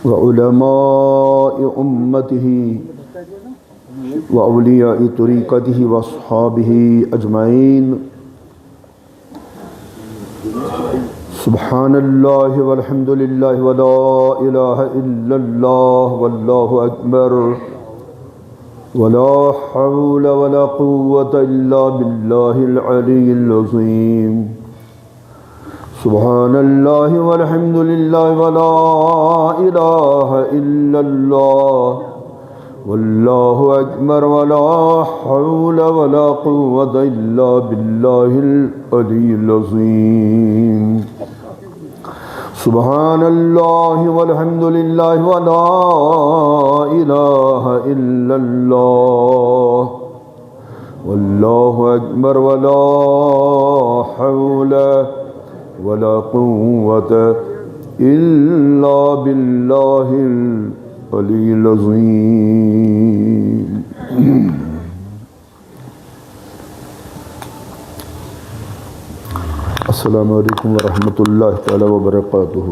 وعلماء أمته وأولياء طريقته وأصحابه أجمعين. سبحان الله والحمد لله ولا إله إلا الله والله أكبر ولا حول ولا قوة إلا بالله العلي العظيم. سبحان الله والحمد لله ولا إله إلا الله والله أكبر ولا حول ولا قوة إلا بالله العلي العظيم. سبحان الله والحمد لله ولا إله إلا الله والله أكبر ولا حول ولا قوة إلا بالله العلي العظيم. السلام علیکم ورحمۃ اللہ تعالی وبرکاتہ.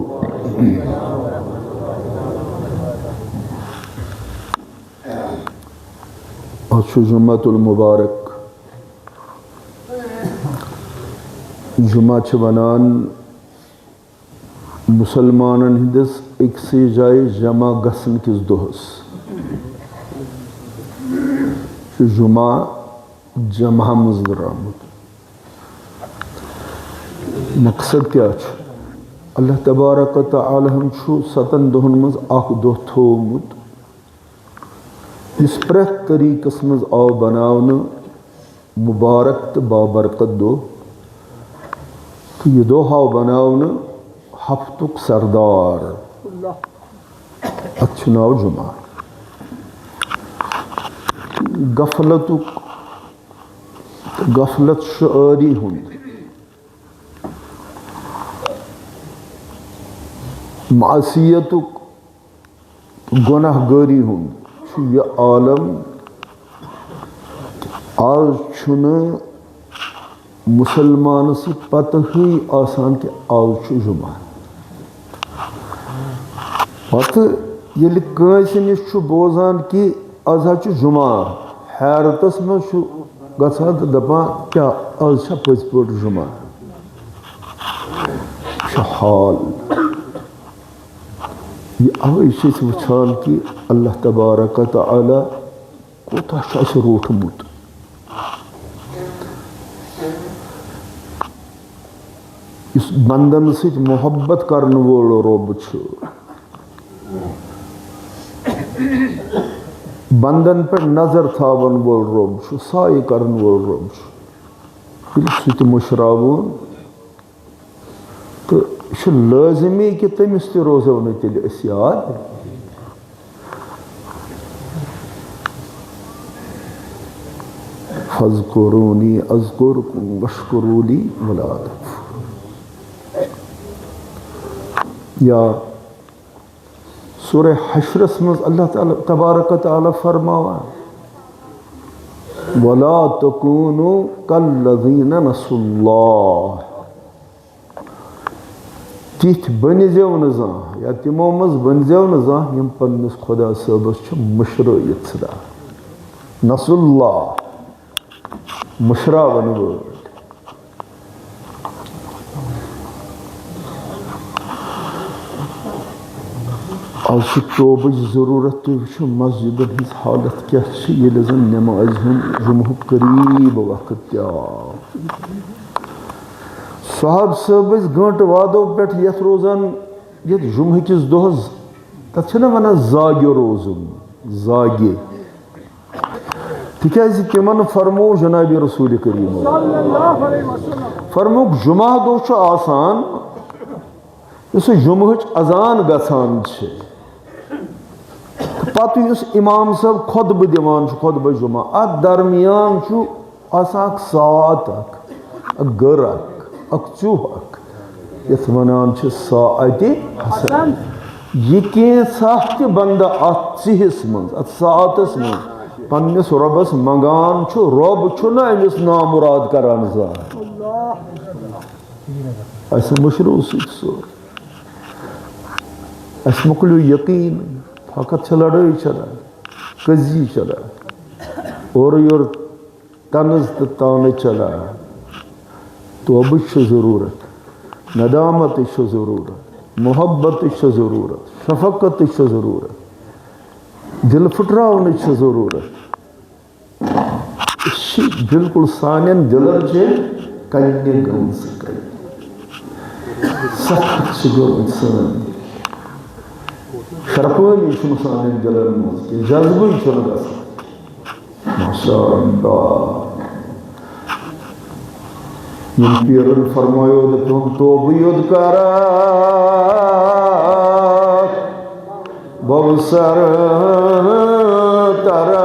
آج چھُ جمعۃ المبارک. جمعہ چھِ وَنان مسلمانن ہندس أکسٕے جایہِ جمع گژھن کِس دۄہس. جمعہ جمع منٛز درٛامُت. مقصد کیا چھُ؟ اللہ تبارک و تعالیٰ ہن چھُ 7 دۄہن منٛز اکھ دۄہ تھوومُت یُس پرٛٮ۪تھ طریٖقس منٛز آو بناونہٕ مُبارک تہٕ بابرکت دۄہ. تہٕ یہِ دۄہ آو بناونہٕ ہفتُک سردار. اتھ چھُ ناو جمعہ. غفلت شعٲری ہُنٛد معصیتُک گۄناہ گٲری ہُنٛد چھُ یہِ عالم. آز چھُنہٕ مُسلمانس یہِ پتہٕے آسان کہِ آز چھُ جمعہ. پتہٕ ییٚلہِ کٲنٛسہِ نِش چھُ بوزان کہِ آز حظ چھُ جمعہ حیرتس منٛز چھُ گژھان تہٕ دپان کیٛاہ آز چھا پٔزۍ پٲٹھۍ جمعہ؟ یہِ چھُ حال. یہ اوے چھِ أسۍ وٕچھان کہِ اللہ تبارک و تعالیٰ کوٗتاہ چھُ اَسہِ روٗٹھمُت. یُس بندن سۭتۍ محبت کرنہٕ وول رۄب چھُ، بندن پٮ۪ٹھ نظر تھاون وول رۄب چھُ، سایہِ کرن وول رۄب چھُ. ییٚلہِ سُہ تہِ مٔشراوون تہٕ یہِ چھُ لٲزمی کہِ تٔمِس تہِ روزو نہٕ تیٚلہِ أسۍ یاد. فَاذْكُرُونِی أَذْكُرْکُم وَاشْکُرُوا لِی وَلَا تَکْفُرُونِ. یا سورہ حشرس منٛز اللہ تعالیٰ تبارک و تعالیٰ فرماوان وَلَا تَکُونُوا کَالَّذِینَ نَسُوا اللّٰہ. تِتھۍ بٔنۍزیو نہٕ زانٛہہ یا تِمو منٛز بٔنۍزیو نہٕ زانٛہہ یِم پنٛنِس خۄدا صٲبس چھِ مٔشرٲیِتھ ژھٕنان. نَسُوا اللّٰہ مٔشراون وٲلۍ. آز چھِ توبٕچ ضروٗرت. تُہۍ وٕچھِو مسجدن ہٕنٛز حالت کیٛاہ چھِ ییٚلہِ زن نٮ۪مازِ ہُنٛد جُمعُک قریٖب وقت تہِ آو. صاحب صٲب ٲسۍ گٲنٛٹہٕ وادو پٮ۪ٹھ یتھ روزان یتھ جُمعہ کِس دۄہس تتھ چھِنہ ونان زاگہِ روزُن. زاگہِ تِکیٛازِ تِمن فرموو جنابِ رسوٗلِ کریم فرمووُکھ جُمعہ دۄہ چھُ آسان یُس جُمعہٕچ اذان گژھان چھِ تہٕ پتہٕ یُس اِمام صٲب خۄطبہٕ دِوان چھُ خۄطبہٕ جُمعہ اتھ درمیان چھُ آسان اکھ ساعت اکھ گٔر اکھ ژوٚہ اکھ یتھ ونان چھِ ساعتِ حسن. یہ کینٛژھا تہِ بندٕ اتھ ژِہِس منٛز اتھ ساعتس منٛز پننِس رۄبس منگان چھُ رۄب چھُنہٕ أمِس نامُراد کران زانٛہہ. اسہِ مٔشرو سۭتۍ سورُے. اس مکلیو یقین فقط چھ لڑائی چلان قضی چلان اور یور طنز تو تانے چلان توبہ چھ ضرورت ندامت چھ ضرورت محبت چھ ضرورت شفقت چھ ضرورت دل پھٹراؤن چھ ضرورت بالکل سانین دلن چھ کنہ گمز کر سخت چھ گومت انسان شرپانی چھن سانین دلن مز کہ جذبی چھن گژھان ماشاء اللہ یم پیرن فرمایو دتون توبہ یود کرا بوسر ترا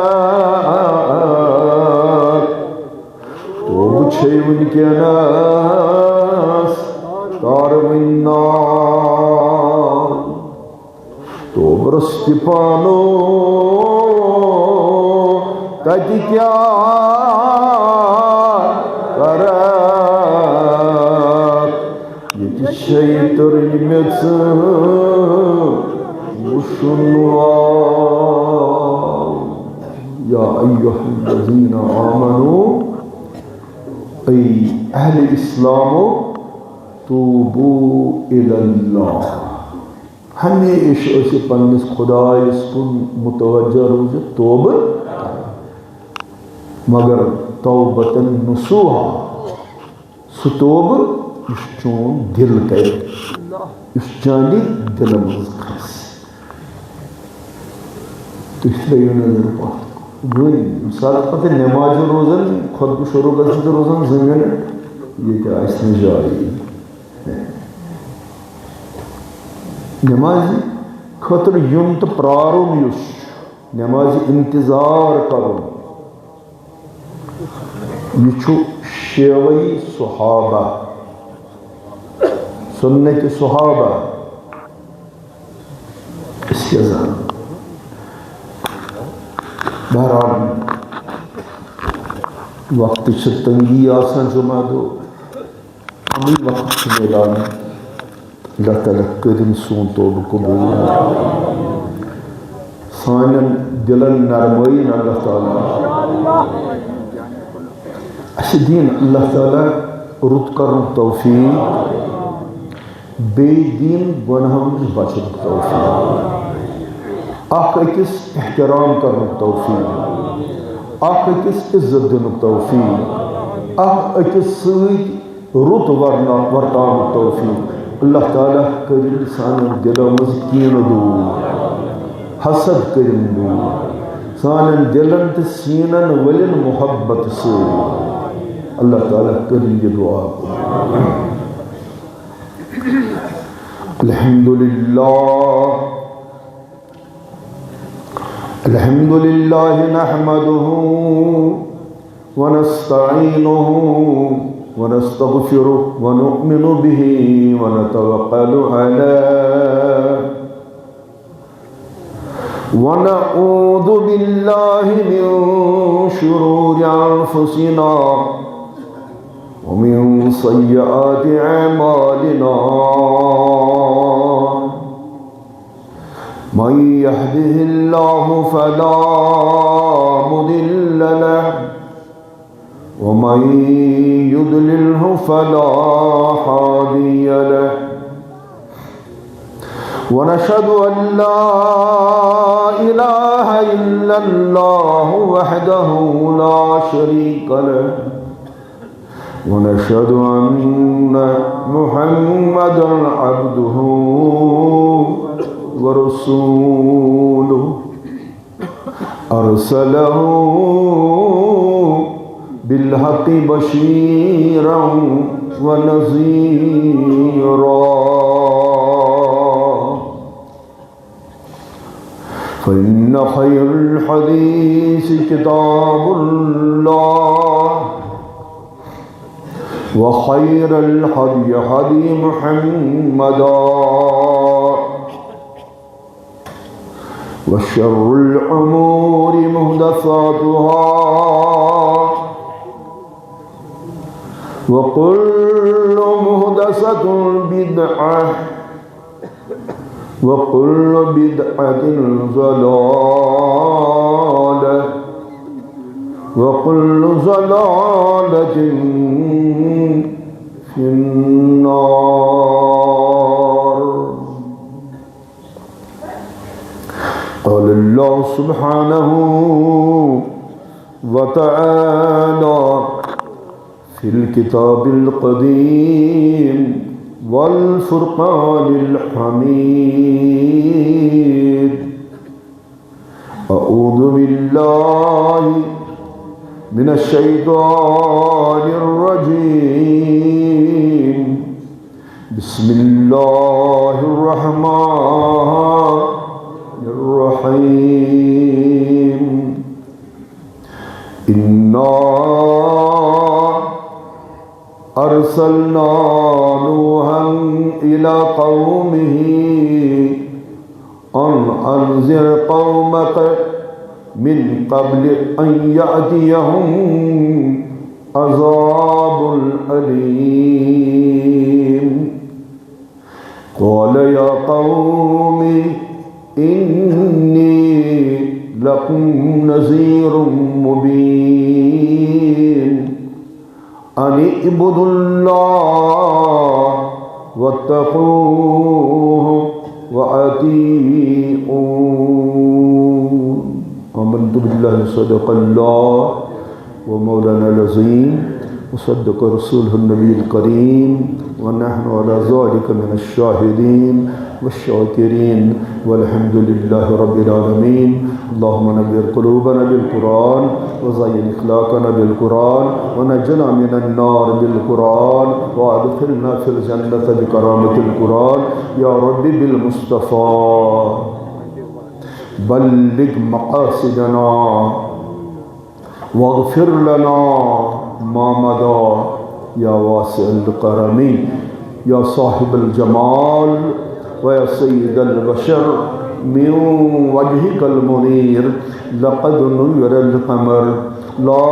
توبہ چھے ونکینس کارمنا توبہ رستی پانو تتی کیا کرا شیطر میت وشنوا یا ایوہ الذین آمنوا ای اہل اسلامو توبو الاللہ ہمیشہ اسے پنس خدایس کن متوجہ روز توبہ مگر توبتن نصوحا سو توبہ اس چون دل کر اس جانی دل مز کھس تو اس لیے نظر پاک گوئی مثال پتہ نماز روزن خود کو شروع کرتے روزن زمین یہ کیا اس نے جاری نماز خطر یون تو پرارون یوش نماز انتظار کرون یہ چھو شیوئی صحابہ سنت صحابہ اس کے ذہن بہرحال وقت تنگی آسان جمع دو ہمیں وقت میلان اللہ تعالیٰ کریم سون توبہ قبول سانن دلن نرمائین اللہ تعالیٰ اس دین اللہ تعالیٰ رد کرن توفیق بے دین گناہوں بچن توفیق اخ اکس احترام کرن توفیق اخ اکس عزت دن توفیق اخ اکس سید رت ورتان توفیق اللہ تعالیٰ کرن سان دلوں مز کین دور حسد کرن دور سان دلن تو سینن ولن محبت سے اللہ تعالیٰ کرن یہ دعا الحمد لله نحمده ونستعينه ونستغفره ونؤمن به ونتوكل عليه ونعوذ بالله من شرور أنفسنا ومن سيئات أعمالنا من يهده الله فلا مضل له ومن يضلله فلا هادي له ونشهد أن لا إله إلا الله وحده لا شريك له ونشهد أن محمدًا عبده ورسوله أرسله بالحق بشيرا ونذيرا فإن خير الحديث كتاب الله وخير الهدي هدي محمد وشر الأمور محدثاتها وكل محدثة بدعة وكل بدعة ضلالة وكل ضلالة في النار. قال الله سبحانه وتعالى في الكتاب القديم والفرقان الحميد: أعوذ بالله من الشيطان الرجيم. بسم الله الرحمن الرحيم. إنا أرسلنا نوحا إلى قومه أن أنذر قومك من قبل أن يأتيهم عذاب أليم. قال يا قوم إني لكم نذير مبين أن اعبدوا الله واتقوه وأطيعون. آمنت بالله صدق الله ومولانا العظيم وصدق رسوله النبي الكريم ونحن على ذلك من الشاهدين والشاكرين والحمد لله رب العالمين. اللهم نبّر قلوبنا بالقرآن وزين أخلاقنا بالقرآن ونجنا من النار بالقرآن وادخلنا في الجنة بكرامة القرآن يا رب بالمصطفى. بلغ مقاصدنا واغفر لنا ما مضى يا واسع الكرم يا صاحب الجمال ويا سيد البشر من وجهك المنير. لقد نور القمر لا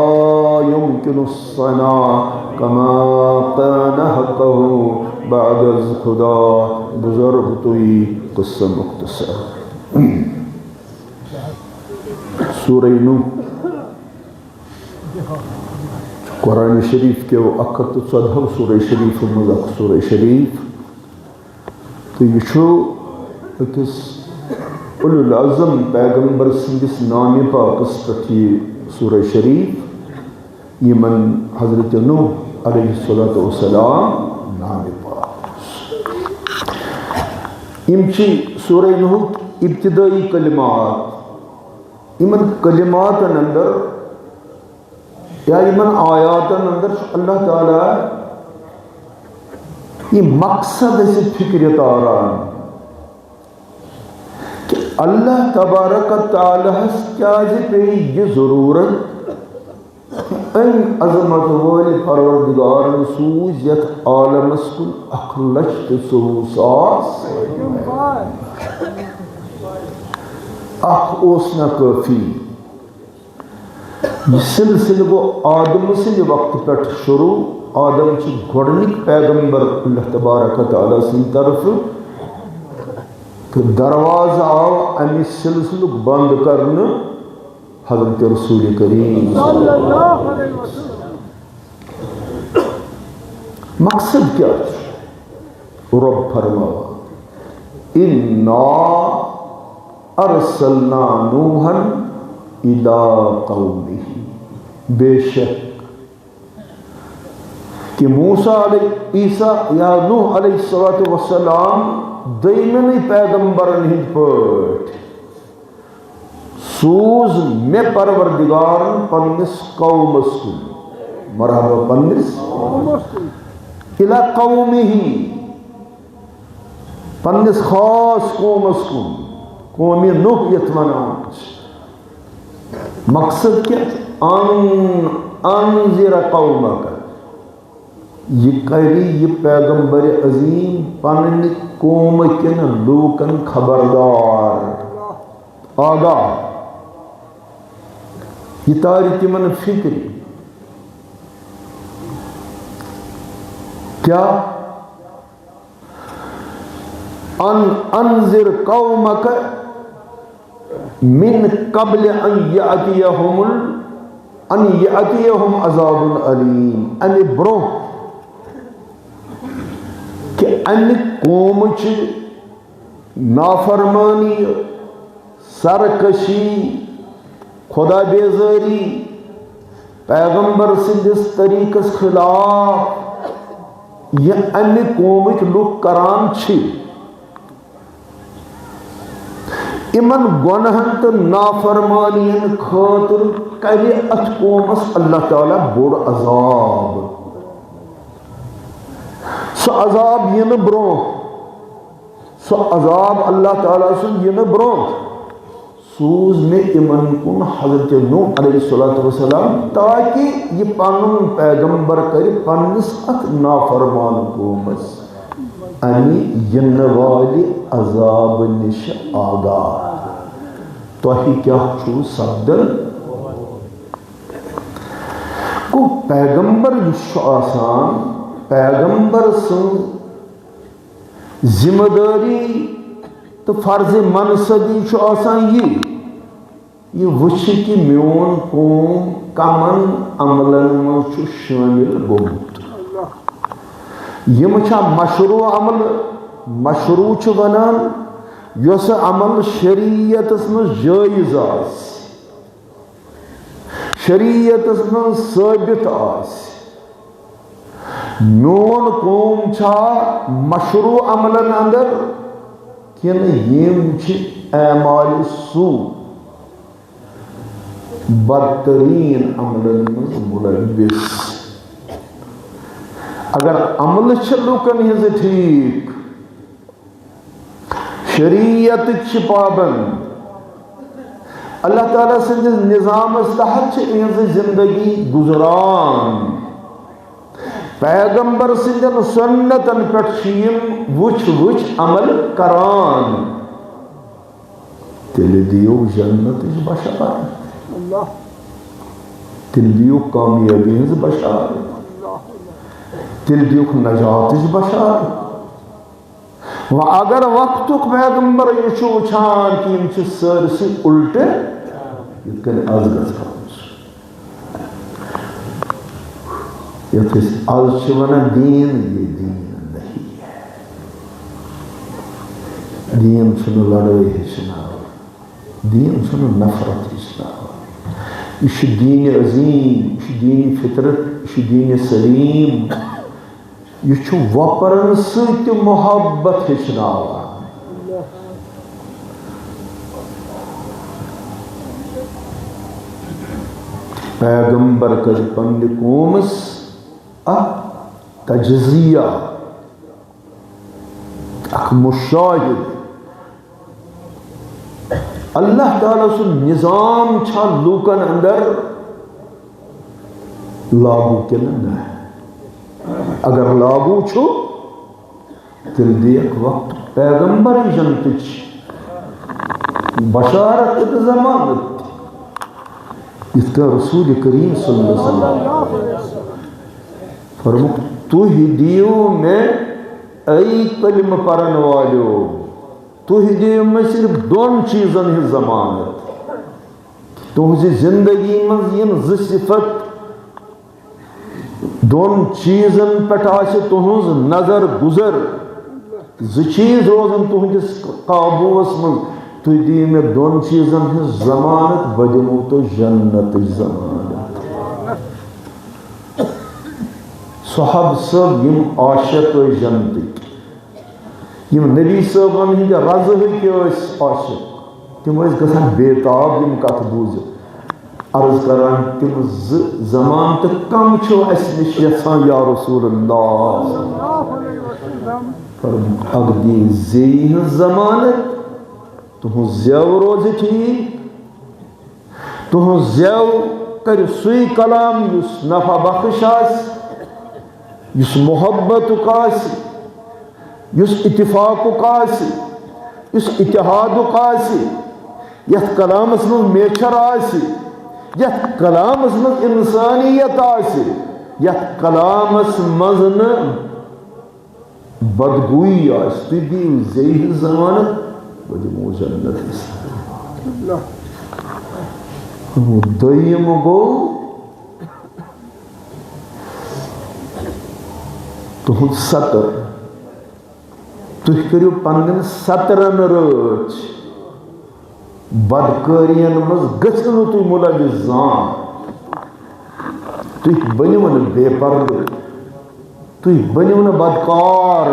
يمكن الصنع كما كان حقه بعد خدا. بزرگ توئی قصہ مختصر. سورہ نوح قرآن شریف کے وہ 14 سورہ شریف مزق سورہ شریف تو یہ چھو اکس اولو العظم پیغمبر سندس نام پاکس پتی سورہ شریف یہ من حضرت نوح علیہ السلام نام پاکس. امچی سورہ نوح ابتدائی کلمات ایمن کلمات اندر یا ایمن آیات اندر اللہ تعالیٰ یہ مقصد سے فکر تاران کہ اللہ تبارک تعالیٰ کیا پہ یہ ضرورت ان عظمت والی پروردگار سوز یت عالم اسکل اخلشت سوساس اخ اوسنا کافی. یہ سلسلہ گو آدم سے وقت پٹ شروع. آدم چھ گھڑنک پیغمبر اللہ تبارک تعالیٰ سے طرف کہ دروازہ آو امی سلسلہ بند کرنا حضرت رسول کریم صلی اللہ علیہ وسلم. مقصد کیا ہے؟ رب فرماوا انا ارسلنا نوحا الى قومه. بے شک کہ موسیٰ عیسیٰ یا نوح علیہ السلام دیمنی پیغمبرن ہند پٹ سوز میں پروردگارن پنس قومس کن. مرحبا پنس الى قومه پنس خاص قومس کن. قومی نوح یتمنان. مقصد کیا؟ انذر قومک. یہ کری یہ پیغمبر عظیم پنن قوم کن لوکن خبردار آگاہ. یہ تاریخ من فکری کیا ان انذر قومک من قبل ان یأتیہم عذاب علیم، ان برو کہ ان قوم چھ نافرمانی، سرکشی، خدا بیزاری، پیغمبر سندس طریقس خلاف یہ ان قومک لوگ کران چھ، امن گنہن تو نافرمانین خاطر کرے ات قومس اللہ تعالیٰ بوڑ عذاب، سو عذاب ین برو، سو عذاب اللہ تعالیٰ سن ین برو سوز میں امن کن حضرت نوح علیہ السلام تاکہ یہ پانن پیغمبر کر پنس ات نافرمان قومس انی ین والی عذاب نش آگاہ، تو ہی کیا چھو سبدل کو پیغمبر یش آسان، پیغمبر سن ذمہ داری تو فرض منصبی چھو آسان یہ وچھ کہ میون قوم کمن عملن من چھو شامل گومت، یہ چھا مشروع عمل، مشروع چھ ونان یس عمل شریعت میں جائز آس، شریعت میں ثابت آس، میون قوم چھا مشروع عملن اندر کن یم چھ اعمال سو بدترین عملن من ملبس، اگر عمل چھ لوکن ہز ٹھیک، شریعت چھ پابند، اللہ تعالیٰ سندس نظام تحت چھ ہز زندگی گزران، پیغمبر سندن سنتن پٹ چھ وچ وچ عمل کران، تیل دیو جنت بشار، تیل دیو کامیابی ہز بشار، تیل دیوک نجات بشار، و اگر وقتک پیغمبر یہ چھو چھان کہ یم چھ سرسی الٹے یہ کن از گز کرمس، یہ تھیس از چھونا دین، یہ دین نہیں ہے، دین چھنو لڑائی ہشنا، دین چھنو نفرت ہشنا، یہ دین عظیم، یہ دین فطرت، یہ دین سلیم، یہ چھو وپرن سیت محبت ہچناوان، پیغمبر کر پنڈ قومس تجزیہ، اک مشاہد، اللہ تعالیٰ سن نظام چھا لوکن اندر لاگو کلن ہے، اگر لاگو چھو تل دیکھ وقت پیغمبر جنتچ بشارت زمانت، اس کا رسول کریم صلی اللہ علیہ وسلم فرمو تو ہی دیو میں ای کلمہ پرن والیو، تو ہی دیو میں صرف دون چیزن ہی زمانت، تو ہی زندگی میں یہ صفت دون چیزن پٹ آسے تہنز نظر گزر، چیز روزن تہندس قابوس من، تو دی میں دون چیزن ہی ضمانت بدمو تو جنت ضمانت، صحاب سب یم عاشق جنت، یم نبی صاحبان ہی رضا کے عاشق، تم اس گسان بیتاب یم کت بوزت، عرض کران تم زمان تو کم چھو اس نش یسان یا رسول اللہ، اگدی زیہ زمانت تہن زیو روز ٹھیک، تہن زیو کر سوی کلام یس نفع بخش آس، یس محبت آس، یس اتفاق آس، یس اتحاد آس، یت کلامس من میچر آس، یت کلامس من انسانیت آس، یت کلامس من بدگوئی آس تھی دیو زیہ ضمانت بہ دمو جنت دویم گو تہد سطر تھی کرو پنن سطرن رچ بدکارین مز گژھو نہٕ تُہۍ ملوث زان تُہۍ بٔنِو نہٕ بے پردٕ تُہۍ بٔنِو نہٕ بدکار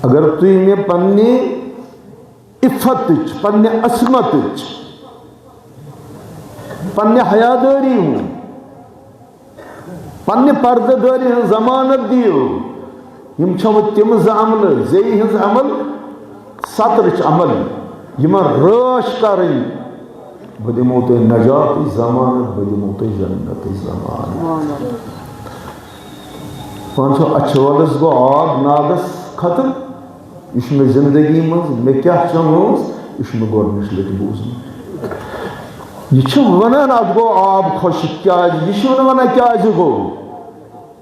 اگر تُہۍ مےٚ پننہِ عفتٕچ پننہِ عصمتٕچ پننہِ حیادٲری ہُنٛد پننہِ پردٕ دٲری ہٕنٛز ضمانت دِیِو یم چھو تم زٕ عملہٕ زیٚیہِ ہٕنٛز عمل سطرٕچ عمل یمن رٲچھ کرٕنۍ بہٕ دِمو تۄہہِ نجاتٕچ ضمانت بہٕ دِمو تۄہہِ جنتٕچ ضمانت وۄنۍ چھُ اچھوَلس گوٚو آب ناگس ختم یہ چھُ مےٚ زندگی منٛز مےٚ کیٛاہ چموس یہ چھُ مےٚ گۄڈنِچ لٹہِ بوٗزمُت یہ چھُ ونان اتھ گوٚو آب خۄشک کیٛازِ یہِ چھُنہٕ ونان کیٛازِ گوٚو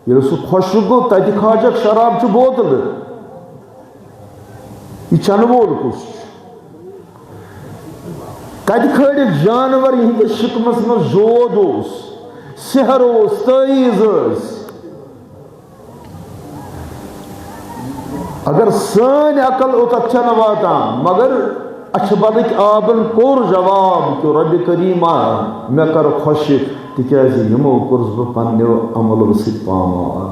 ییٚلہِ سُہ خۄشک گوٚو تتہِ کھاجکھ شراب چہِ بوتلہٕ یہ چنہٕ وول کُس چھُ تتہِ کھٲلِکھ جانور یِہنٛدِس شِکمس منٛز زود اوس سحر اوس تٲویٖز ٲسۍ اگر سٲنۍ عقل اوٚتتھ چھنہٕ واتان مگر اچھبلٕکۍ آبن کوٚر جواب کہ رۄبِ کریٖما مےٚ کر خۄشک تِکیٛازِ یِمو کوٚرُس بہٕ پننیو عملو سۭتۍ پامال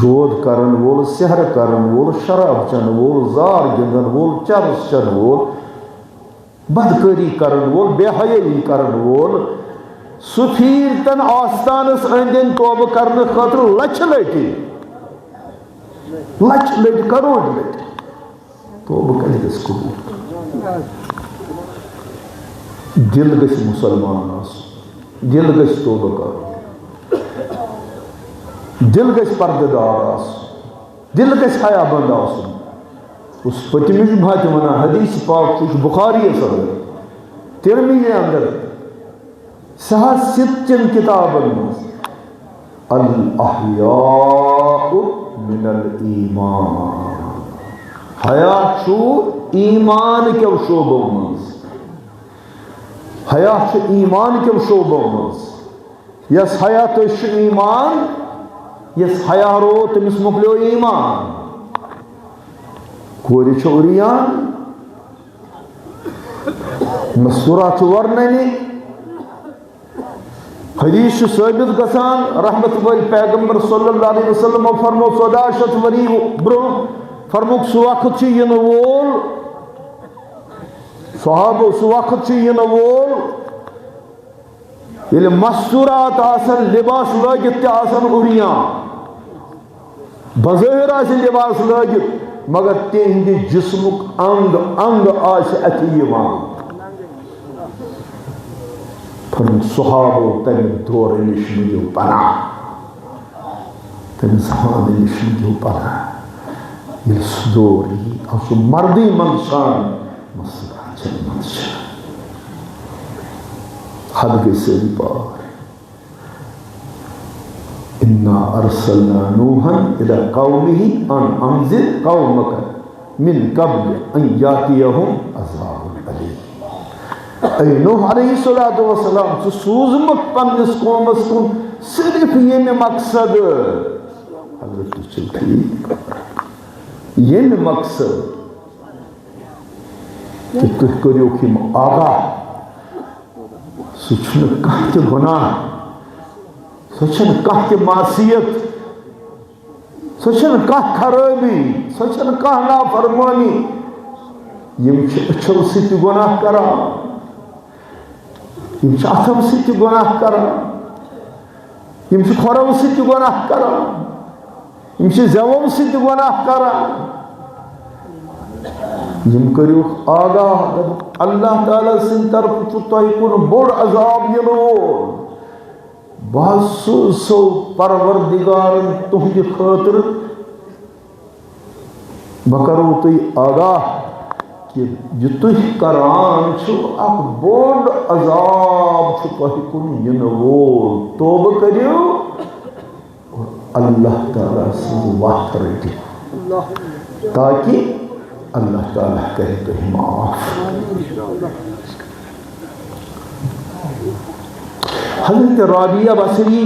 جود کرن وول سحر کرن وول شراب چن وول زار گندن وول چرس چن وول بدکاری کرن وول بے حیائی کرن وول سُہ پھیرِ تن آستانس أنٛدۍ أنٛدۍ توبہٕ کرنہٕ خٲطرٕ لچھِ لٹہِ کروڑ لٹہِ توبہٕ کتہِ گژھِ قبوٗل دل گژھِ مسلمان آسُن دل گژھِ توبہٕ کرُن دل گژھِ پردٕ دار آسُن دل گژھِ حیا بنٛد آسُن اس پٔتمہِ جمعہ تہِ ونان حدیث پاک چھُ بخاریَس انٛدر ترمذی انٛدر ساس چن کتابن منٛز الاحیاء من الایمان حیا چھُ ایمان کیو شعبو منٛز حیا چھُ ایمان کیو شعبو منٛز یس حیا تٔج چھُ ایمان یس حیا رو تٔمِس مۄکلیو ایمان کورِ چھِ عریان مستوٗرات چھُ ورننہِ حدیث چھُ ثٲبت گژھان رحمت وٲلۍ پیغمبر صلی اللہ علیہ وسلم فرمو 1400 ؤری برونٛہہ فرموک سُہ وقت چھُ یِنہٕ وول صحابو سُہ وقت چھُ یِنہٕ وول ییٚلہِ مستوٗرات آسن لباس لٲگِتھ تہِ آسن عریان بظٲہِر آسہِ لباس لٲگِتھ مگر تِہنٛدِ جسمُک انگ انگ آسہِ اَتھِ یِوان فرموک صحابو تمہِ دورٕ نِش مِلیو پناہ تمہِ زمانہٕ نِش مِلیو پناہ ییٚلہِ سُہ دور یی آو سُہ مردٕے منٛدچھان مستوٗرات چھنہٕ منٛدچھان حد گٔے سٲری پار اِنا ارسلنا نوحا الى قومه ان انذر قومك من قبل ان یاتیہم عذاب علیم اے نوح علیہ الصلوۃ والسلام ژٕ سوٗزمُت پننِس قومس کُن صرف ییٚمہِ مقصد حضرت چھُ ٹھیٖک ییٚمہِ مقصد کہ تُہۍ کٔرِوکھ یِم آگاہ سُہ چھُنہٕ کانٛہہ تہِ گۄناہ سۄ چھنہٕ کانٛہہ تہِ معصیت سۄ چھنہٕ کانٛہہ خرٲبی سۄ چھنہٕ کانٛہہ نافرمٲنی یِم چھِ أچھو سۭتۍ تہِ گۄناہ کران یِم چھِ اَتھو سۭتۍ تہِ گۄناہ کران یِم چھِ کھۄرو سۭتۍ تہِ گۄناہ کران یِم چھِ زٮ۪وو سۭتۍ تہِ گۄناہ کران یِم کٔرِوکھ آگاہ دوٚپُکھ اللہ تعالیٰ سٕنٛدِ طرفہٕ چھُ تۄہہِ کُن بوٚڑ عذاب یِنہٕ وول بہٕ حظ سوٗزسو پروردگارن تُہنٛدِ خٲطرٕ بہٕ کرو تُہۍ آگاہ کہ یہ تُہۍ کران چھُو اکھ بوٚڑ عذاب چھُ تۄہہِ کُن یِنہٕ وول توبہٕ کٔرِو اللہ تعالیٰ سے وقت رٹی تاکہ اللہ تعالیٰ کرے تو معاف. حضرت رابعہ بصری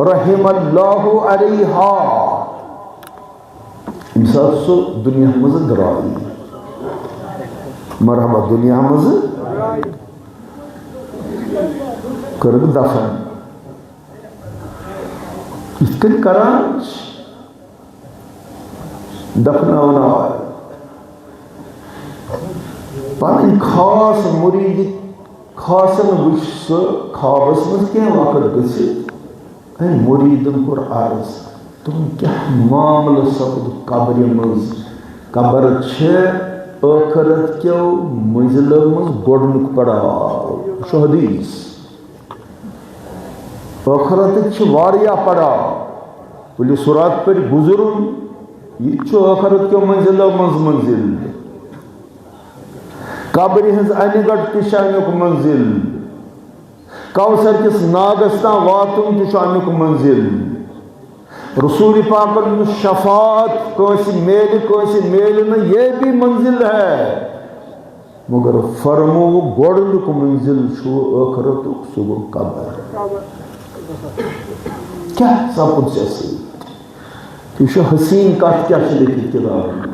رحم اللہ علیہا امسات سو دنیا مز درائی مرحبا دنیا مز کرگ دفن اتن کران دفناونا آئے پانی خاص مرید خاصن وچ سو خوابس مز کیا وقت گسی اے مریدن کور عرض تم کیا معاملہ سپد قبر مز قبر چھے آخرت کیو منزل مز گوڑنک پڑاو حدیث آخرت چھے واریا پڑاو پلی سرات پر گزرن یہ چھو آخرت کیو منزل منزل قبری ہنز اینی گٹ تشانیک منزل کوثر کس ناگستان واتن تشانیک منزل رسول پاک شفاعت کوئی میل نہ یہ بھی منزل ہے مگر فرمو گوڑنک منزل شو آخرت سگو قبر کیا سب کچھ ایسے یہ شو حسین کات کیا شلیکی کتاب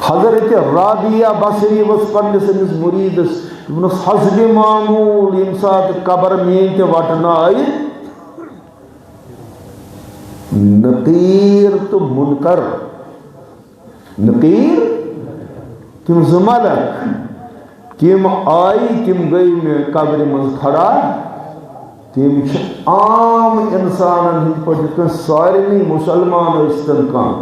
حضرت رابعہ بصری وس پنس امس مریدس ونس حسب معمول یم سات قبر مین تے وٹنا آئی نقیر تو منکر نقیر تم زمالک تم آئی تم گئی میں قبر من کھڑا تم عام انسان ہند پہ سارے مسلمان استن کان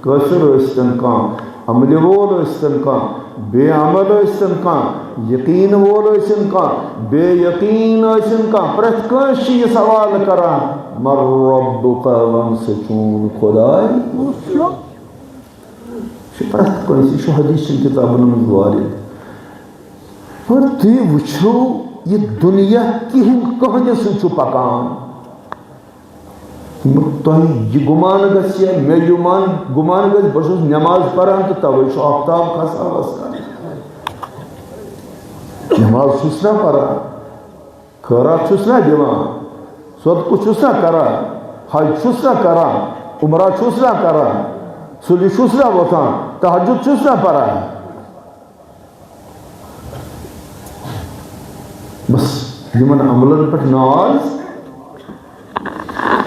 کافر استن کان عمل وول استن کان بے عمل استن کان یقین وول استن کان بے یقین استن کان پرت کنس یہ سوال کران مر ربک ون سچون خدای پرت کنس یہ حدیث کتابن من وارد اور تی وچھو یہ دنیا کہن کہنے سے چھو پکان تو یہ گمان گس یا میں گمان گس بسوس نماز پڑھان تو توئی شو آفتاب کھسا بسا نماز چھسنا پڑھا خیرات چھسنا دیوان صدق چھسنا کرا حج چھسنا کرا عمرہ چھسنا کرا سلی چھسنا بوتان تحجد چھسنا پڑھا بس یمن عملن پر ناز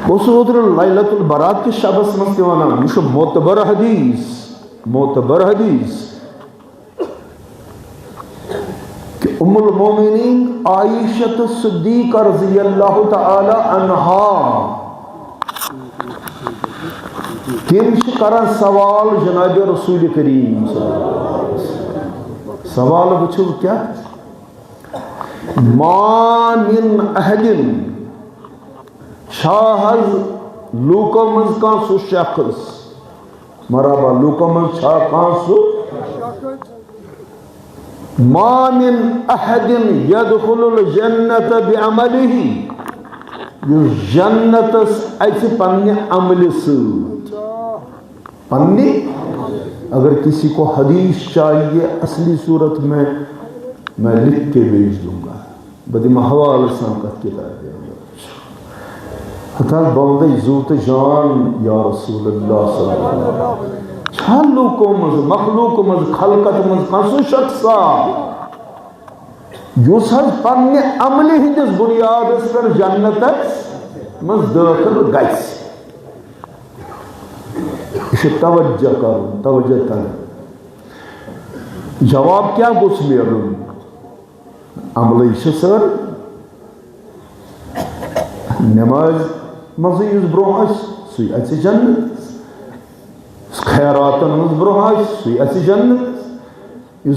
اس ادھر لیلت البرات کے شبس مستوانا یہ معتبر حدیث کہ ام المومنین عائشہ صدیقہ رضی اللہ تعالی عنہا تم کران سوال جناب رسول کریم صلی اللہ علیہ وسلم سوال بچو کیا ما من احد شاہز لوکا منز کان سو شخص مرحبا لوکا منز شاہ کان سو ما من احد يدخل الجنت بعمله یہ جنت ایسے پنی عمل سوت پنی اگر کسی کو حدیث چاہیے اصلی صورت میں لکھ کے بھیج دوں گا بدی محوال اسلام کا کتاب ہے حتی بندی زوت جان یا رسول اللہ صلی اللہ علیہ وسلم چھالو کو مز مخلوق مز خلقت مز خانسو شخصا یوس حض پنی عملی ہندس بنیاد اس پر جنت مز داخل گیس اسے توجہ کرو توجہ کرو جواب کیا گوش میرون عملی سر نماز مزید برونس سوی اسی جنت خیراتن مز برونس سوی اسی جنت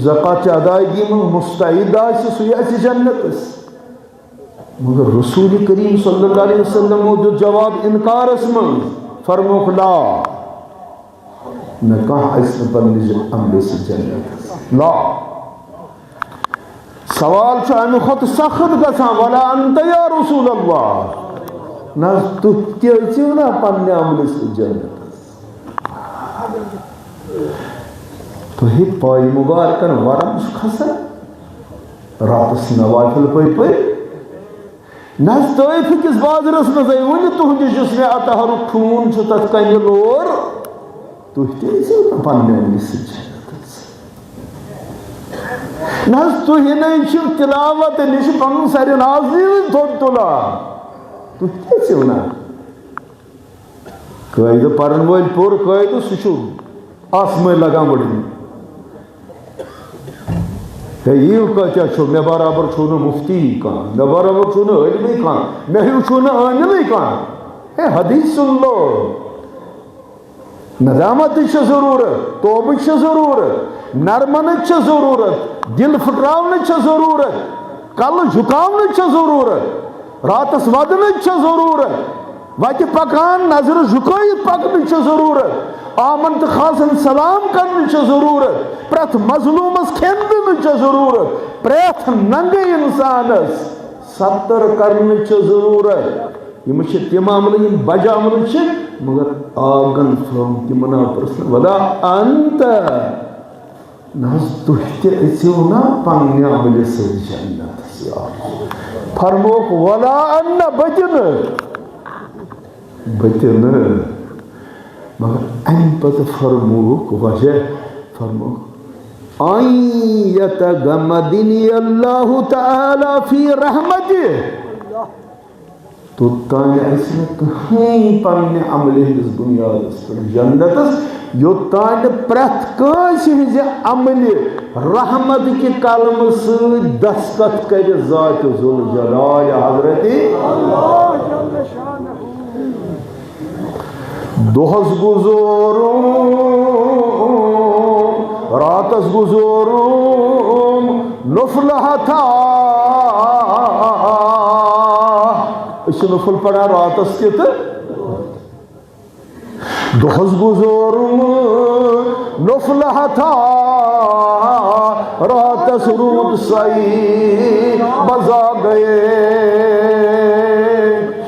زکات ادائیگی من مستعد آسی سوی اسی جنت مگر رسول کریم صلی اللہ علیہ وسلم جو جواب انکار اسمن فرموک لا نکاح اسم پر نجل عمل سے جنت لا سوال چاہنے خود سخت گسا ولا انت یا رسول اللہ نہ تُہۍ تہِ أژِو نا پننہِ عملہِ سۭتۍ جنتس تُہۍ پایہِ مُبارکن ورم چھُ کھسان راتس نوافل پٔرۍ نہ طٲیف کِس بازرس منٛز وٕنہِ تُہنٛدِ جسمِ اطہرُک خوٗن چھُ تتھ کنہِ لور تُہۍ تہِ أژِو نا پننہِ عملہِ سۭتۍ جنتس نہ تُہۍ نَے چھِو تِلاوت یہِ چھُ پنُن سرِ ناظریٖن تھوٚد تُلان تُہۍ تہِ أژِو نا قٲیدٕ پرن وٲلۍ پوٚر قٲیدٕ سُہ چھُ آسمٲنۍ لگان وٕڑنہِ ہے یِیِو کٲتیٛاہ چھُو مےٚ برابر چھُو نہٕ مُفتی کانٛہہ مےٚ برابر چھُو نہٕ عٲلمٕے کانٛہہ مےٚ ہیوٗ چھُو نہٕ عٲمِلٕے کانٛہہ ہے حدیث سُن لو ندامتٕچ چھِ ضروٗرت توبٕچ چھِ ضروٗرت نرمنٕچ چھِ ضروٗرت دِل پھٕٹراونٕچ چھِ ضروٗرت کلہٕ جُکاونٕچ چھِ ضروٗرت راتس ودنٕچ چھِ ضروٗرت وتہِ پکان نظرٕ جُکٲیِتھ پکنٕچ چھِ ضروٗرت آمن تہٕ خاصن سلام کرنٕچ چھِ ضروٗرت پرٛٮ۪تھ مظلوٗمس کھٮ۪ن دِنٕچ چھِ ضروٗرت پرٛٮ۪تھ ننگہٕ انسانس ستر کرنٕچ چھِ ضروٗرت یِم چھِ تِم عملہٕ یِم بجہِ عملہٕ چھِ مگر آگن فرام تِمن آو پرٛژھنہٕ ولا انت نہ حظ تُہۍ تہِ أژِو نا پننہِ عملہِ سۭتۍ جنتس فرموکھ ولا انہ بہٕ تہِ نہٕ مگر امہِ پتہٕ فرموکھ وجہ فرموکھ ان یتغمدنی اللہ تعالی فی رحمتہ توٚتانۍ آسہِ نہٕ کٕہٕنۍ پننہِ عملہِ ہٕنٛدِس بُنیادس پٮ۪ٹھ جنتس یوٚتانۍ نہٕ پرٛٮ۪تھ کٲنٛسہِ ہٕنٛزِ عملہِ رحمت کہِ کلمہٕ سۭتۍ دستخط کرِ ذاتِ ذوالجلال حضرتِ دۄہس گُزورُم راتس گُزورُم نفلہٕ ہتھا أسۍ چھِ نفل پران راتس تہِ تہٕ دۄہس گُزورُم نفلہٕ ہتھا راتس روٗد سَے بزا گئے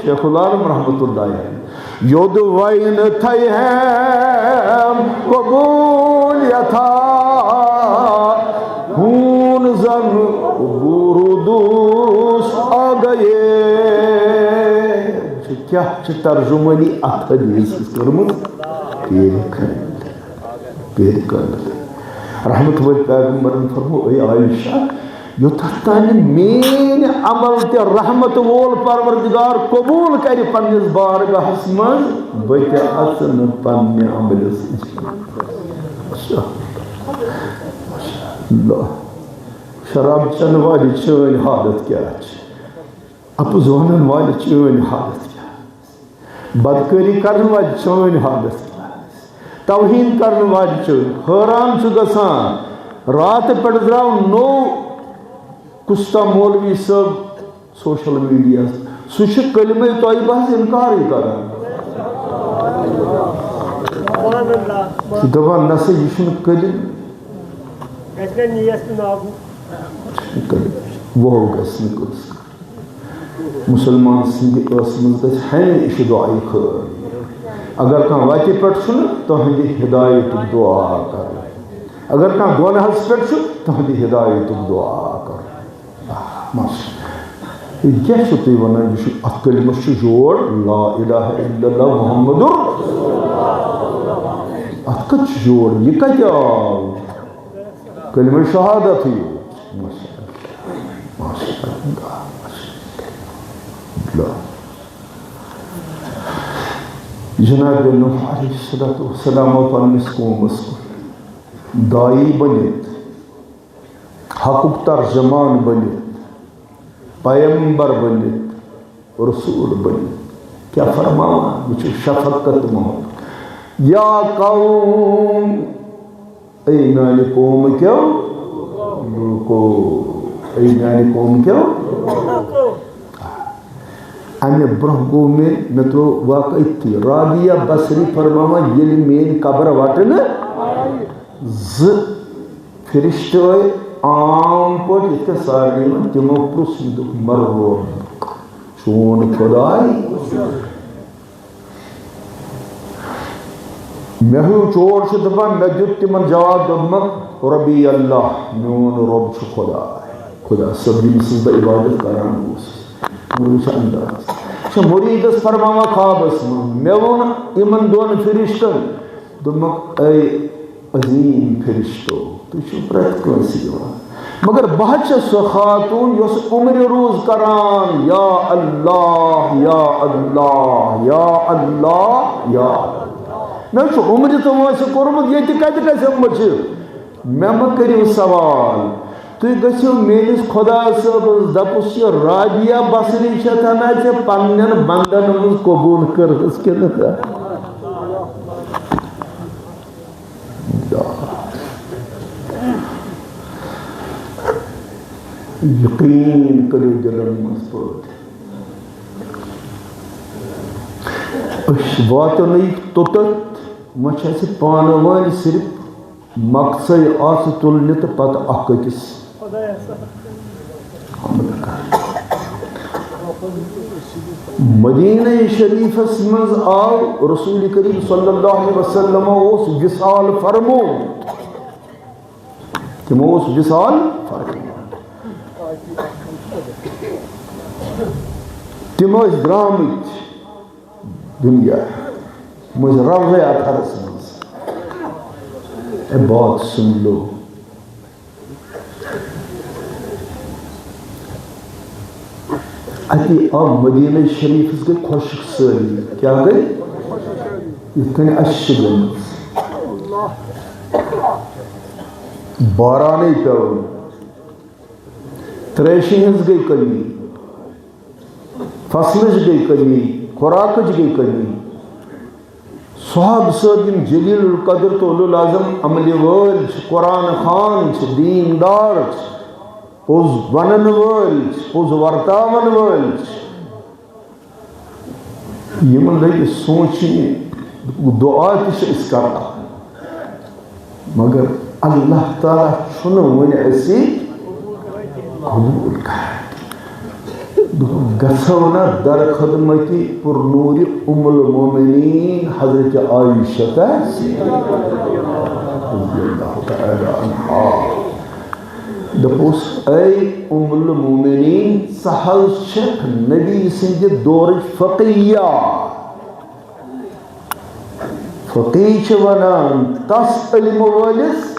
شیخ العالم رحمت اللہ یود وین تھے ہم قبول یتھا خون زن بردوس آ گئے کیا ترجمانی اتھ حدیث کرمت پیر کھنڈ رحمت اللہ پیغمبرن فرمو اے عائشہ یوتتھ تانۍ میٲنۍ عمل تہِ رحمت وول پروردگار قبوٗل کرِ پننِس بارگاہس منٛز بہٕ تہِ اژٕ نہٕ پننہِ عملہِ سۭتۍ شراب چٮ۪نہٕ والہِ چٲنۍ حالت کیٛاہ چھِ اپُز ونن والہِ چٲنۍ حالت کیٛاہ بدکٲری کرن والہِ چٲنۍ حالت کیٛاہ توہیٖن کرن والہِ چٲنۍ حٲران چھُ گژھان راتہٕ پٮ۪ٹھ درٛاو نوٚو کُستا مولوی صٲب سوشل میڈیا سُہ چھُ کلمے طیبہس انکارٕے کران دپان نسا یہِ چھُنہٕ کلم وو گژھِ نہٕ کٲنٛسہِ مُسلمان سٕنٛدِ ٲسہٕ منٛز گژھِ ہمیشہِ دُعاے خٲر اگر کانٛہہ وتہِ پٮ۪ٹھ چھُنہٕ تُہنٛدِ ہدایتُک دُعا کرُن اگر کانٛہہ گۄنہس پٮ۪ٹھ چھُ تُہنٛدِ ہدایتُک دُعا کرُن یہِ کیٛاہ چھُو تُہۍ وَنان یہِ چھُ اَتھ کلمس چھُ جوڑ لا الہ الا اللہ محمدُر اَتھ کَتہِ چھُ جوڑ یہِ کَتہِ آو کلمہ شہادت یہِ جناب نوح علیہ الصلوۃ والسلام پننِس قومس کُن داعی بٔنِتھ حقُک ترجمان بٔنِتھ پیغمبر بٔنِتھ رسول بٔنِتھ کیٛاہ فرماوان وٕچھِو شفقت محبت یا قوم اے میانہِ قوم کیو لوٗکو اے میانہِ قوم کیو امہِ برونٛہہ گوٚو مےٚ ترٛوو واقعہ أتھی رابعہ بصری فرماوان ییٚلہِ میٲنۍ قبر وٹنہٕ زٕ فرشتہٕ آیہِ عام پٲٹھۍ یِتھ کٔنۍ سارنٕے یِوان تِمو پرٛژھ یہِ دوٚپ مرغوب چھُ سون خدائے مہو چور سے دپان میں دیت تمن جواب دمک ربی اللہ میون رب چھ خدا سب مسز عبادت کران اس انداز مرید فرماوا خوابس میں ون یمن دون فرشتن دمک اے عظیم فرشتو تو پریت کنسی دِوان مگر بہت سو خاتون یس عمر روز کران یا اللہ یا اللہ یا اللہ یا میں عمر تو ویسے کورمت یہ کتہ گژھِ مچھ میں ما کریو سوال تھی گژھو میرس خدا صٲبس دپس یہ رابعہ بصری چھتھ نا ژےٚ پننٮ۪ن بندن منٛز قبوٗل کٔرہس کِنہٕ یقین کرو دلن مز پٲٹھۍ أسۍ واتو نہٕ یہِ توٚتتھ وۄنۍ چھِ اَسہِ پانہٕ ؤنۍ صرف مقصد آسہِ تُلنہِ تہٕ پتہٕ اکھ أکِس حملہٕ کرٕنۍ مدینہ شریفس منٛز آو رسول کریم صلی اللہ علیہ وسلم اوس وصال فرمومُت تِمو اوس وصال فرمومُت تم ٲسۍ درٛامٕتۍ دُنیا تم ٲسۍ روضے اطہرس منٛز اے بات سن لو اتی آو مدینہ شریفس گئی خۄشک سٲری کیٛاہ گئی یِتھ کٔنۍ اَسہِ چھِ گٔمٕژ بارانٕے پیوٚو نہٕ تریشہِ ہٕنٛز گئی کمی فصلٕچ گئی کمی خوراکٕچ گئی کمی صحاب صٲب یِم جلیل القدر تو اولو العظم عملہِ وٲلۍ چھِ قرآن خوان چھِ دیندار چھِ پوٚز وَنن وٲلۍ چھِ پوٚز ورتاون وٲلۍ چھِ یِمن لگہِ سونٛچنہِ دعا تہِ چھِ أسۍ کران مگر اللہ تعالیٰ چھُنہٕ وُنہِ اَسہِ قبوٗل کران گژھو نا در خدمتی پر نور ام المومنین حضرت عائشہ رضی اللہ تعالی عنہا دپوس اے ام المومنین سہل چھکھ نبی سنجھ دورچ فقیہ فقی چھِ ونان تس علم وٲلِس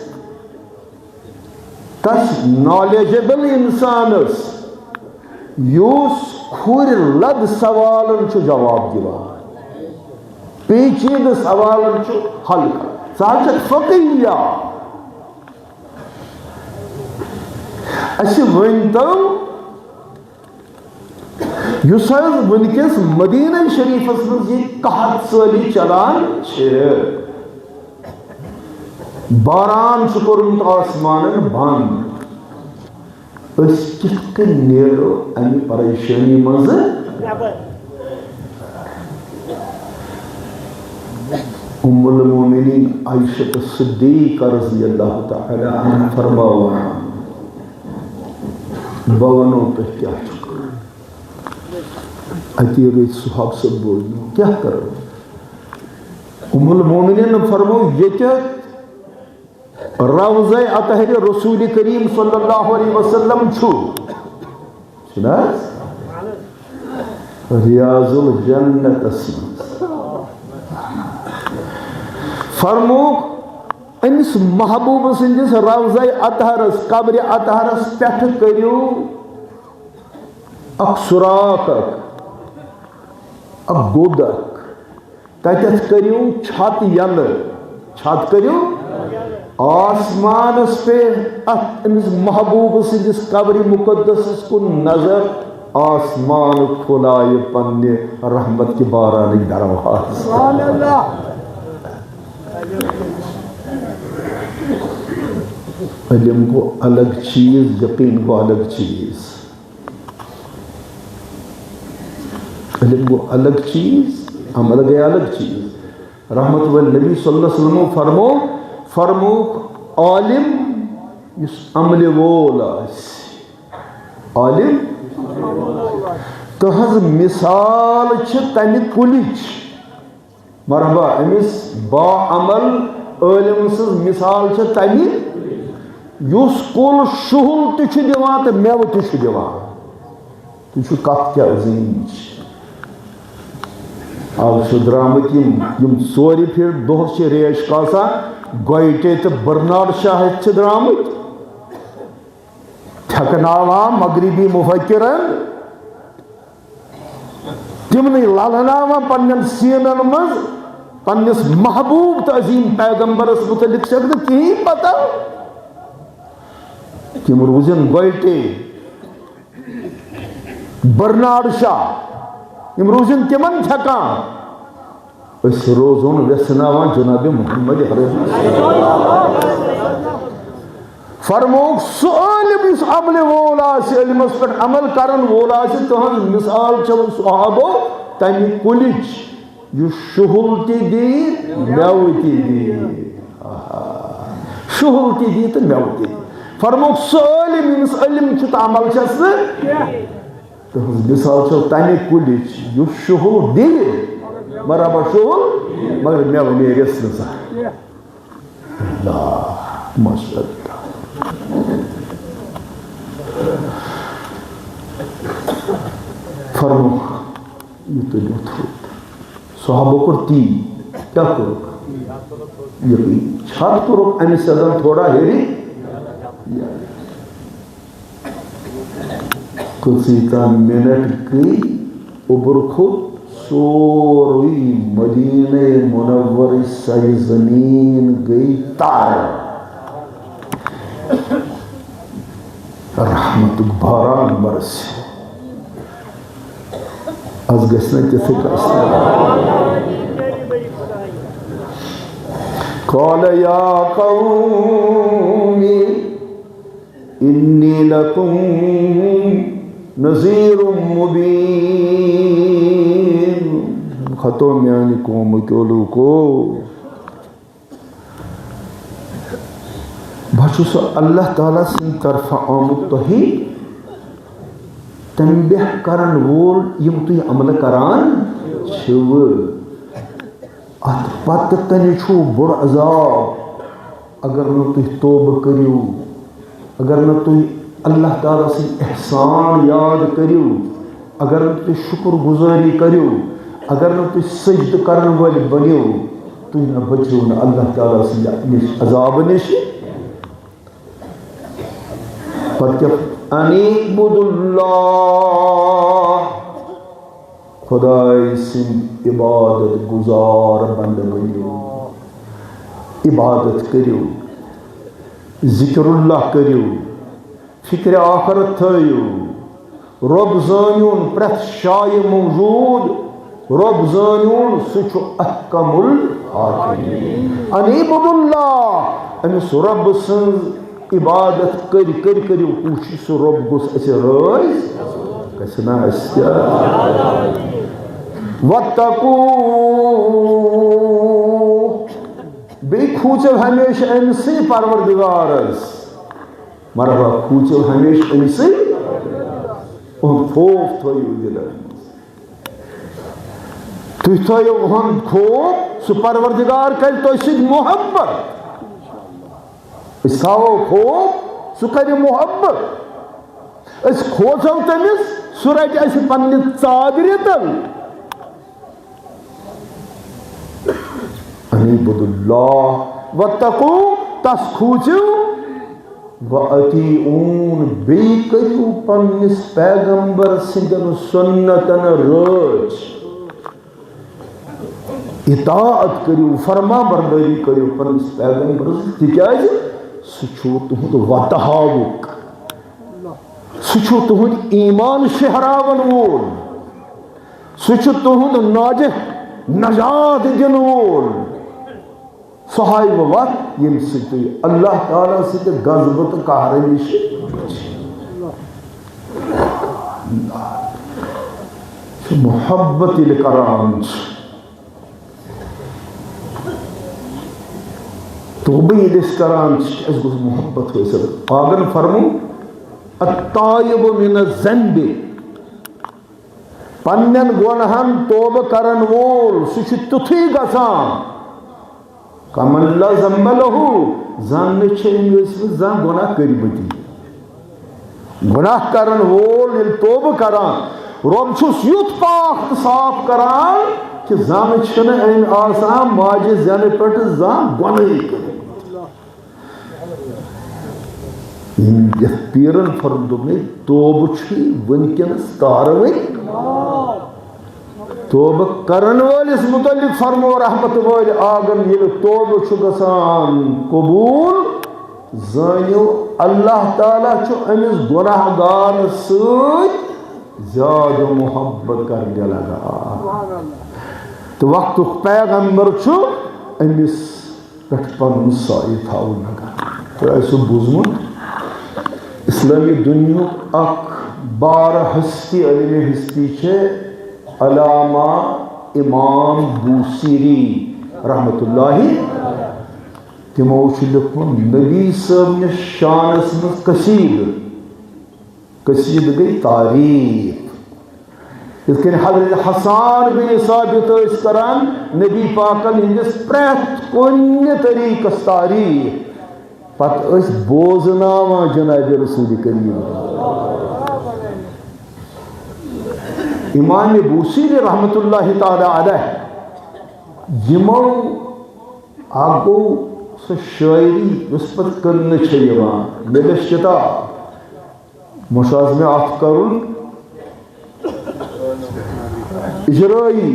تس نالیجبل انسانس یُس کھُرِ لد سوالن چھُ جواب دِوان پیچیدٕ سوالن چھُ حل کران سُہ حظ چھُ فقیہ اَسہِ ؤنۍتو یُس حظ وٕنکٮ۪س مدینہ شریفس منٛز یہِ قحط سٲلی چلان چھِ باران چھُ کوٚرمُت آسمانن بنٛد أسۍ کِتھ کٔنۍ نیرو اَمہِ پریشٲنی منٛزٕ ام المومنین عائشہ صدیقہ رضی اللہ تعالی عنہا فرماوان بہٕ وَنو تۄہہِ کیٛاہ چھُ کرُن اتی گٔے صحاب صٲب بوزنو کیٛاہ کرو ام المومنین فرمو ییٚتہِ روضہ اطہر رسول کریم صلی اللہ علیہ وسلم چھُ نا ریاض الجنت منٛز فرموک أمس محبوب سندس روضہ اطہرس قبر اطہرس پٮ۪ٹھٕ کٔرِو اکھ سُراخ اکھ گوٚد اکھ تتٮ۪تھ کٔرِو چھت یلہٕ چھت کٔرِو آسمانس پہ أمس محبوب سندس قبر مقدس کن نظر آسمان کھلائے پنہ رحمت کی بارانک دروازٕ علم کو الگ چیز یقین کو الگ چیز علم کو الگ چیز عمل گئی الگ چیز رحمت والنبی صلی اللہ علیہ وسلم فرموک عالم یس عمل وول آسہِ عالم تہذ مثال تمہ کلچ مرحبا امس با عمل عالم سز مثال تمہ یس کل شہل تہ دِوان تو میوٕ تہ دِوان تہ کت کیا عظیم آج درامت یم ژورِ پھر دۄہس ریش کاسان گویٹے تو برنارڈ شاہ درامت تھکناوان مغربی مفکرن تمن للناوان پنن سینن مز پنس محبوب تو عظیم پیغمبرس متعلق کہیں پتہ تم روزن گویٹے برنارڈ شاہ یم روزن تمن تھکان اس روزون ویسناوان جناب محمد فرموک سو علم اس عمل وول آسہِ علمس پہ عمل کرن وول آسہِ تہذ مثال صحابو تمہ کلچ یہ شہل تہ دی میوٕ تہ دی شہل تہ دی تو میوٕ تہ دی فرموک سو علم یمس علم تو عمل چس تہذ مثال تمہ کلچ یہ شہل دی مرحبا شہل مگر میوٕ نیرس نہ اللہ ماشاء اللہ فرمو یہ تو صحابہ کو تی کیا کرو یہ چھت کرو امی سدن تھوڑا ہیری کسیتا منٹ گئی اوبر خود سوری مدینہ منور سائی زمین گئی تار رحمت باران برس از گسنا تیسے کا قال یا قومی انی لکم نذیر مبین خطو میانی قوم کیولو کو بھچوس اللہ تعالیٰ سن طرف آمد تو ہی تنبیہ کرن وول یم تو عمل کران چھو ات پت تنی چھو بڑ عذاب اگر نہ تو توبہ کریو اگر نہ تو اللہ تعالیٰ سن احسان یاد کریو اگر نہ تو شکر گزاری کریو اگر نہ تو سجد کرن ول بنیو تو نہ بچو نہ اللہ تعالیٰ سن عذاب نش انیعبد اللہ خدای سن عبادت گزار بند بنیو عبادت کریو ذکر اللہ کریو فکر آخرت تھیو رب زانیون پرت شای موجود رب زانیون سچو احکم الحاکمین انیعبد اللہ امس رب سن عبادت کریو کوشش سو رب گوس اسے رائز کسنا اسیا واتقو بی کھوچو ہمیشہ امسی پروردگارس مرحبا کھوچو ہمیشہ امسی ان خوف تھوئیو دلائیں تو تھوئیو ان خوف سو پروردگار کل تو اسید محبت ساو خوف سو کری محبت اس کھوچو تمس سو رٹ اس پنی ژادری تل انیعبد اللہ واتقو تس کھوچو وَأَطِیعُونَ بی کریو پنس پیغمبر سندن سنتن رچ اطاعت کریو فرما برداری کریو پنس پیغمبر تکیاز سچو تہد وطہاوک سچو تہد ایمان شہراون وول سچو تہد ناجح نجات دن وول صحائب وقت یم ستی اللہ تعالیٰ ستی غضبت قہرنش محبت لکران توبہ یلس کران اس گوس محبت ہوئی سب آگن فرمو الطائب من الذنب پنن گنہن توبہ کرن وول سہ تتھے گژھان کمن لزم لہو زن زن گناہ کرمتی گناہ کرن وول یل توبہ کران رب چھس یوت پاک تو صاف کران کہ زن چھن این آسان ماجہ زین پہ زن گناہ کران یتھ پیرن فرمودے توبہ چھ ونکینس کاروٲیی توبہ کرن وٲلِس متعلق فرمو رحمت وٲلۍ آگن ییٚلہِ توبہ چھُ گژھان قبوٗل زٲنِو اللہ تعالیٰ چھُ أمِس گۄناہ گارس سۭتۍ زیادٕ محبت کرنہِ لگان تہٕ وقتُک پیغمبر چھُ أمِس پٮ۪ٹھ پنُن سایہِ تھاوُن لگان تۄہہِ آسِوٕ بوٗزمُت اسلامی دنیاہُک اکھ بار ہستی علم ہستی چھِ علامہ امام بوسیری رحمت اللہ تمو چھ لیکھمُت نبی صٲبنِس شانس منٛز قصیٖدٕ گٔے تعریٖف یِتھ کٔنۍ حضرت حسان بن ثابت ٲسۍ کران نبی پاکن ہٕنٛدِس پرٛٮ۪تھ کُنہِ طریٖقس تعریٖف پتہٕ ٲسۍ بوزناوان جناب رسول کریم امام بوسیری رحمت اللہ تعالی علیہ یمو اگو سہ شاعری اس پتہ کرنہ چھ یوان مےٚ گژھِ کتاب مشاز میں اتھ کرُن اجرٲیی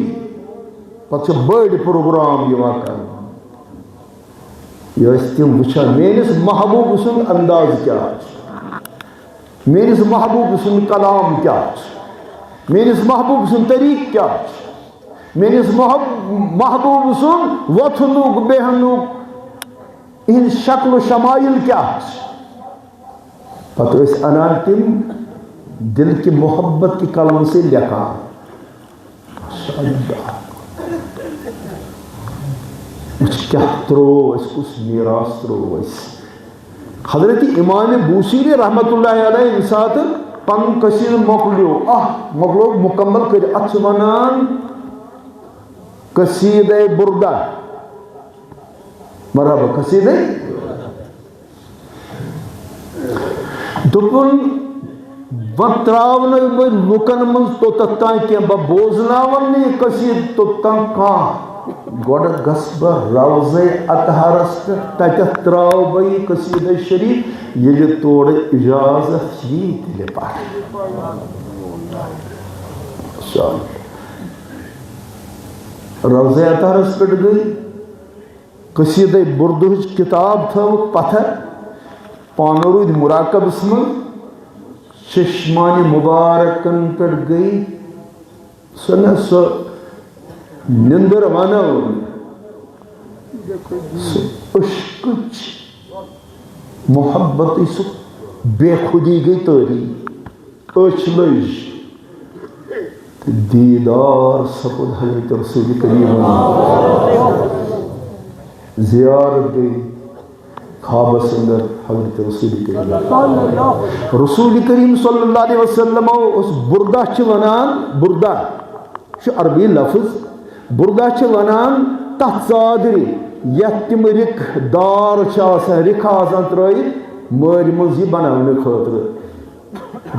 پتہٕ چھِ بٔڑۍ پروگرام یوان کرنہٕ یہ تم وچھان میٲنِس محبوب سُنٛد انداز کیٛاہ چھُ میٲنِس محبوب سُنٛد کلام کیٛاہ چھُ میٲنِس محبوب سُنٛد طریٖقہٕ کیٛاہ چھُ میٲنِس محبوب سُنٛد وۄتھنُک بیہنُک یِہنٛز شکل و شمایل کیٛاہ چھِ پتہٕ ٲسۍ انان تِم دل کی محبت کی قلم سے لیکھان کیا ترو اس کس میراث ترو اس حضرت امام بوسیری رحمت اللہ علیہ ساتھ پن قصید مکلو مکمل کر اتھ ونان قصیدہ بردہ مرحبا قصیدہ دپن وتراون لکن من توتان کی بوزناون نہیں قصید توتان کان گوڑ گس بہ روضہ اطہرس پہ تتھ تراو بہ یہ قصیدہ شریف ییٚلہِ تورٕ اجازت یی تیٚلہِ پرٕ روضہ اطہرس پہ گئی قصیدہ بردہٕچ کتاب تھٲوٕکھ پتھر پانہٕ روٗدۍ مراقبس منٛز چشمان مبارکن پہ گئی سۄ نندر ونو عشقچ محبت سہ بے خودی گئی تاری اچھ لج دیدار سپد حضرت رسول کریم زیارت گئی خوابس اندر حضرت رسول کریم صلی اللہ علیہ وسلم اس بردہ چھ ونان بردہ چھ عربی لفظ بردہ چھ ونان تتھ ژادرِ یتھ تم رک دار رکھ آسان ترٲیِتھ مٲرۍ منٛز یہِ بناونہٕ خٲطرٕ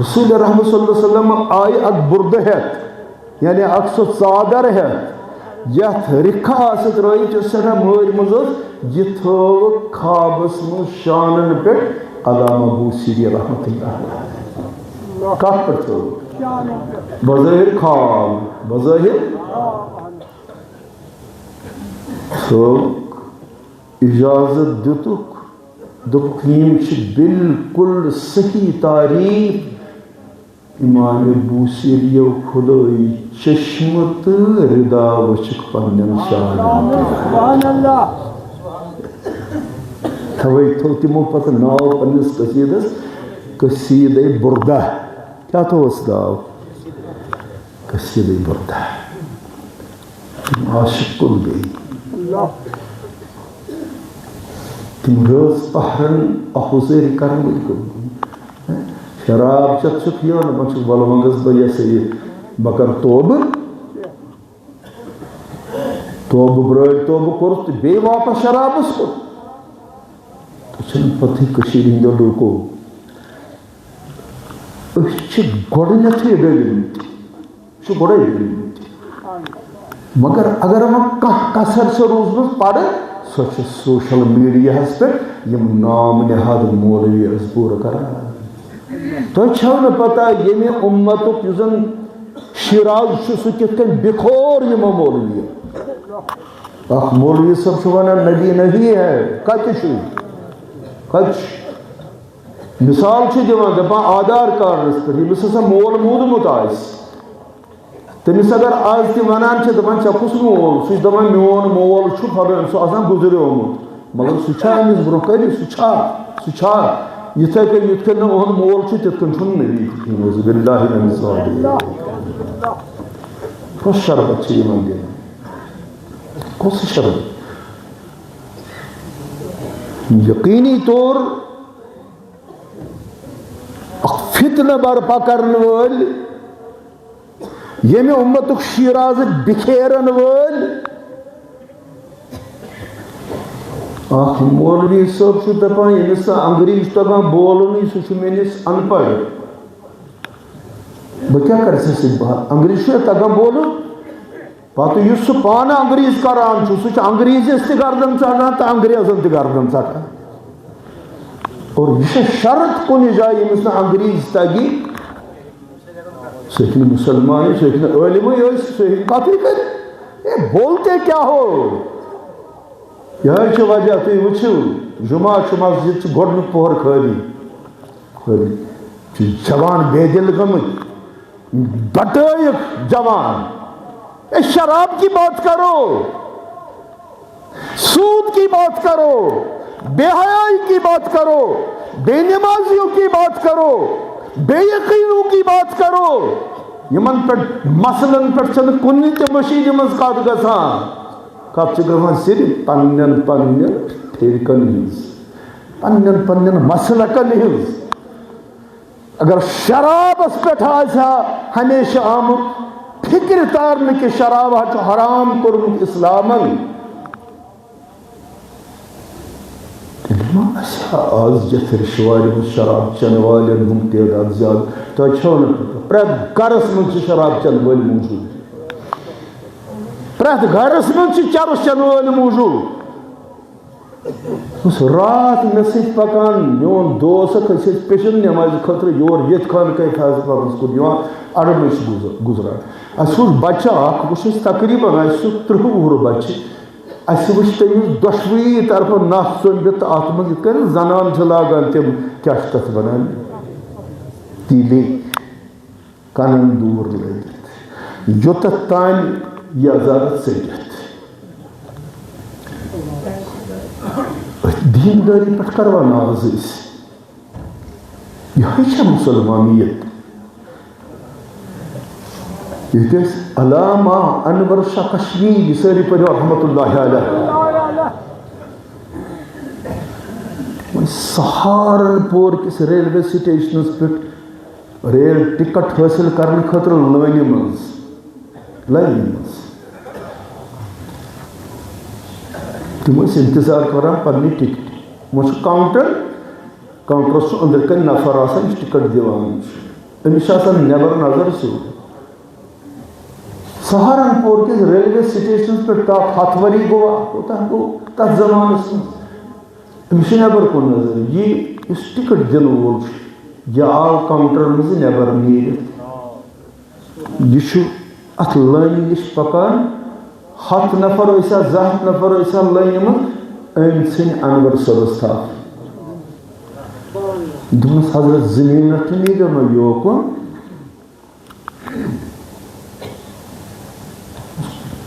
رسول رحمت صلی اللہ علیہ وسلم آیہِ اکھ بردٕ ہٮ۪تھ یعنی اکھ سۄ ژادر ہٮ۪تھ یتھ رکھ آسہِ ترٲیِتھ یۄس سٮ۪ٹھاہ مٲرۍ منٛز ٲس یہِ تھٲوٕکھ خوابس منٛز شانن پٮ۪ٹھ علامہ بوسیری رحمت اللہ کتھ پٮ۪ٹھ تھٲوٕکھ بظٲہر خواب بظٲہر اجازت دتک دوٚپُکھ یِم چھِ بالکل صحیح تعریٖف امام بوسیریو کھُلٲے چشمہٕ تہٕ ردا وٕچھُکھ پننٮ۪ن شانن توے تھوٚو تِمو پتہٕ ناو پننِس قصیٖدس قصیٖدہ بردہ کیٛاہ تھوٚوُس ناو قصیٖدہ بردہ عاشق کُن گٔے تم رٲژ پہرن احوزٲری کرن وٲلۍ شراب چتھ چھُکھ یِوان دپان چھُکھ وَلہٕ وۄنۍ گژھٕ بہٕ یہِ سا یہِ مگر توبہ برٲے توبہ کوٚر تہٕ بیٚیہِ واپس شرابس کُن تہٕ چھنہٕ پتہٕ کٔشیٖرِ ہٕنٛدیو لوٗکو أسۍ چھِ گۄڈٕنیتھٕے ڈٔلۍمٕتۍ چھِ گۄڈے ڈٔلۍمٕتۍ مگر اگر وۄنۍ کانٛہہ کثر چھِ روٗزمٕژ پرٕ سۄ چھِ سوشل میٖڈیاہس پٮ۪ٹھ یِم نام نہاد مولوی ٲسۍ پوٗرٕ کران تۄہہِ چھو نہٕ پتہ ییٚمہِ اُمتُک یُس زن شیراز چھُ سُہ کِتھ کٔنۍ بِکھور یِمو مولوِیو اکھ مولوی صٲب چھُ ونان نبی نہیں ہے کتہِ چھُ مثال چھُ دِوان دپان آدھار کارڈس پٮ۪ٹھ ییٚمِس ہسا مول موٗدمُت آسہِ تٔمِس اگر آز تہِ ونان چھِ دپان ژےٚ کُس مول سُہ چھُ دپان میون مول چھُ فلٲنۍ سُہ آسان گُزریومُت مگر سُہ چھا أمِس برونٛہہ کَنہِ سُہ چھا یِتھَے کٔنۍ یِتھ کٔنۍ نہٕ اُہُنٛد مول چھُ تِتھ کٔنۍ چھُنہٕ نبی نعوذ باللہ من ذالک کۄس شربت چھِ یِمن دِوان کۄس شربت یقینی طور اکھ فتنہٕ برپا کرن وٲلۍ ییٚمہِ اُمتُک شیٖرازٕ بِکھیرن وٲلۍ اکھ مولوی صٲب چھُ دپان ییٚمِس نہٕ انگریٖز تگان بولنٕے سُہ چھُ میٲنِس ان پڑھ بہٕ کیٛاہ کرٕ ژےٚ سۭتۍ بات انگریٖز چھُ تگان بولُن پتہٕ یُس سُہ پانہٕ انگریٖز کران چھُ سُہ چھُ انگریٖزیس تہِ گردن ژٹان تہٕ انگریزن تہِ گردن ژٹان اور یہ شرط کُنہِ جایہِ ییٚمِس نہٕ انگریٖز تگی سُہ ہیٚکہِ نہٕ مُسلمان سُہ ہیٚکہِ نہٕ عٲلمٕے ٲسِتھ سُہ ہیٚکہِ کتھٕے کٔرِتھ بولتے کیا ہو یہے چھِ وجہ تُہۍ وٕچھِو جمعہ چھُ مسجد چھُ گۄڈنیُک پۄہر خٲلی چھِ جوان بے دل گٔمٕتۍ بٹٲیِکھ جوان شراب کی بات کرو سود کی بات کرو بے حیائی کی بات کرو بے نمازیوں کی بات کرو بے یقینوں کی بات کرو یمن پٮ۪ٹھ مسلن پٮ۪ٹھ چھنہٕ کُنہِ تہِ مٔشیٖدِ منٛز کتھ گژھان کتھ چھِ گژھان صرف پننٮ۪ن ٹھیکن ہٕنٛز پننٮ۪ن مسلکن ہٕنٛز اگر شرابس پٮ۪ٹھ آسہِ ہا ہمیشہ آمُت فکر تارنہٕ کہِ شراب چھُ حرام کوٚرمُت اِسلامن آز یتھ رِشوارِ منٛز شراب چٮ۪نہٕ والٮ۪ن ہُنٛد تعداد زیادٕ تۄہہِ چھو نہٕ پرٛٮ۪تھ گرس منٛز چھِ شراب چٮ۪نہٕ وٲلۍ موٗجوٗد پرٛٮ۪تھ گرس منٛز چھِ چرس چٮ۪نہٕ وٲلۍ موٗجوٗد بہٕ اوسُس راتھ مےٚ سۭتۍ پکان میون دوس اکھ أسۍ ٲسۍ پیشن نٮ۪مازِ خٲطرٕ یور ییٚتہِ خانقاہِ فیض پرنس کُن یِوان اَڑٕ چھِ گُزران اَسہِ اوس بچہٕ اکھ بہٕ چھُس تقریٖبن اَسہِ 30 وُہُر بچہٕ اَسہِ وٕچھ تٔمِس دۄشوٕیی طرفہٕ نَس ژوٚمبِتھ تہٕ اَتھ منٛز یِتھ کٔنۍ زنان چھِ لاگان تِم کیٛاہ چھِ تَتھ وَنان تیٖلے کَنن دوٗر لٲگِتھ یوٚتَتھ تانۍ یہِ عزارت ژٔٹِتھ دیٖندٲری پٮ۪ٹھ کروا ناز أسۍ یِہوٚے چھےٚ مُسلمانیت ییٚتہِ ٲسۍ علامہ انور شاہ کشمیری سٲری پٔرِو رحمتُ اللہ علیہ وۄنۍ سہارنپوٗر کِس ریلوے سٹیشنس پٮ۪ٹھ ریل ٹکٹ حٲصِل کرنہٕ خٲطرٕ لٲنہِ منٛز تِم ٲسۍ انتظار کران پننہِ ٹکٹہِ وۄنۍ چھُ کاونٹرس چھُ أنٛدرٕ کَنۍ نفر آسان یُس ٹکٹ دِوان چھُ أمِس چھِ آسان نٮ۪بر نظر سیوٚد سہارنپوٗر کِس ریلوے سٹیشنس پٮ۪ٹھ تاپھ 7 ؤری گوٚوا کوتاہ گوٚو تتھ زمانس منٛز أمِس چھِ نٮ۪بر کُن نظر یہِ یُس ٹکٹ دِنہٕ وول چھُ یہِ آو کاونٹر منٛزٕ نٮ۪بر نیٖرِتھ یہِ چھُ اتھ لٲنہِ نِش پکان 100 نفر ٲسیا 200 نفر ٲسیا لٲنہِ منٛز أمۍ ژھٕنۍ انور صٲبس تھپھ دوٚپمس حضرت 2 مِنٹ نیٖرِو نہ یوکُن